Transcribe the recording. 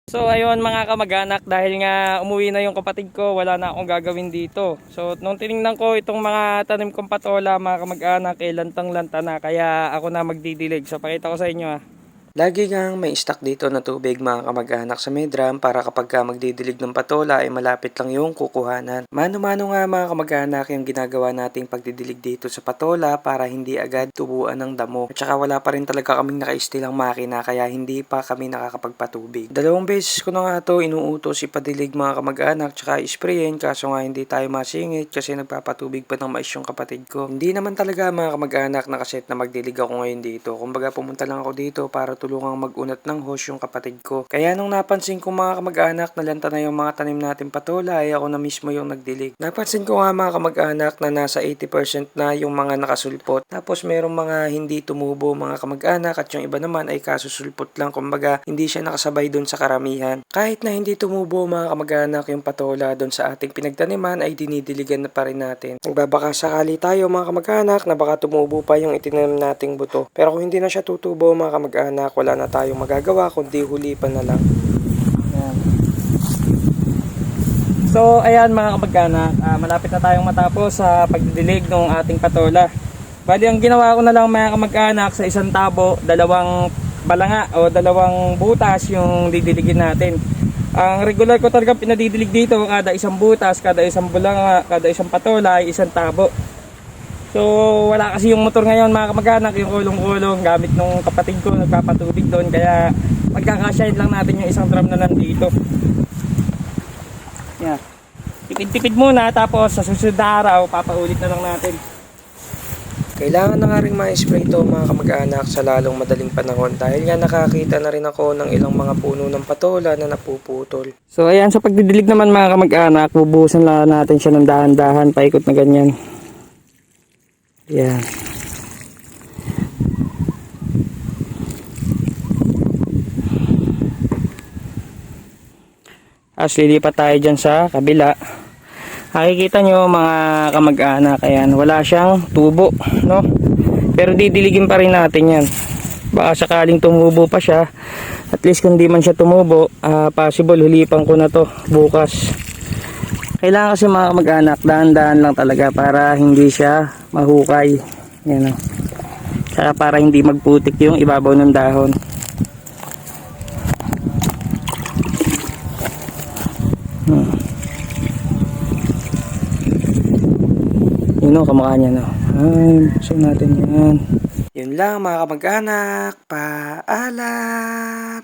So ayun mga kamag-anak, dahil nga umuwi na yung kapatid ko, wala na akong gagawin dito. So nung tinignan ko itong mga tanim kong patola mga kamag-anak, lantang-lanta na, kaya ako na magdidilig. So pakita ko sa inyo Lagi ngang may stock dito na tubig mga kamag-anak sa may drum para kapag ka magdidilig ng patola ay malapit lang yung kukuhanan. Mano-mano nga mga kamag-anak yung ginagawa nating pagdidilig dito sa patola para hindi agad tubuan ng damo. At saka wala pa rin talaga kaming nakaistilang makina kaya hindi pa kami nakakapagpatubig. 2 beses ko na nga to inuutos ipadilig mga kamag-anak tsaka isprayin, kaso nga hindi tayo masingit kasi nagpapatubig pa ng mais yung kapatid ko. Hindi naman talaga mga kamag-anak nakaset na magdilig ako ngayon dito. Kumbaga pumunta lang ako dito para tulungang mag-unat ng hose yung kapatid ko. Kaya nung napansin ko mga kamag-anak na lanta na yung mga tanim natin patola ay ako na mismo yung nagdilig. Napansin ko nga mga kamag-anak na nasa 80% na yung mga nakasulpot. Tapos merong mga hindi tumubo mga kamag-anak at yung iba naman ay kasusulpot lang. Kumbaga hindi siya nakasabay dun sa karamihan. Kahit na hindi tumubo mga kamag-anak yung patola dun sa ating pinagtaniman ay dinidiligan na pa rin natin. Nagbabaka sakali tayo mga kamag-anak na baka tumubo pa yung itinanim nating buto. Pero kung hindi na siya tutubo mga kamag-anak, wala na tayong magagawa kundi hulipan na lang. Ayan. So ayan mga kamag-anak, malapit na tayong matapos sa pagdidilig ng ating patola. Bali ang ginawa ko na lang mga kamag-anak, sa isang tabo, 2 balanga o 2 butas yung didiligin natin. Ang regular ko talaga pinadidilig dito, kada isang butas, kada isang balanga, kada isang patola ay isang tabo. So wala kasi yung motor ngayon mga kamag-anak, yung kulong-kulong gamit nung kapatid ko, nagpapatubig doon, kaya magkakashine lang natin yung isang drum na nandito. Yeah. Tipid-tipid muna, tapos sa susunod na araw papaulit na lang natin. Kailangan na nga rin ma-spray ito mga kamag-anak sa lalong madaling panahon dahil nga nakakita na rin ako ng ilang mga puno ng patola na napuputol. So ayan, sa pagdidilig naman mga kamag-anak, bubuhusan lang natin siya ng dahan-dahan, paikot na ganyan. Yan. As lilipat tayo dyan sa kabila. Nakikita nyo mga kamag-anak, ayan, wala siyang tubo, no? Pero didiligin pa rin natin yan. Baka sakaling tumubo pa siya. At least kung di man siya tumubo, possible hulipan ko na to bukas. Kailangan kasi mga kamag-anak, dahan-dahan lang talaga para hindi siya mahukay. Yan o. Saka para hindi magputik yung ibabaw ng dahon. Yun o, kamukha niya no. Ay, gusto natin yan. Yun lang mga kamag-anak, paalam!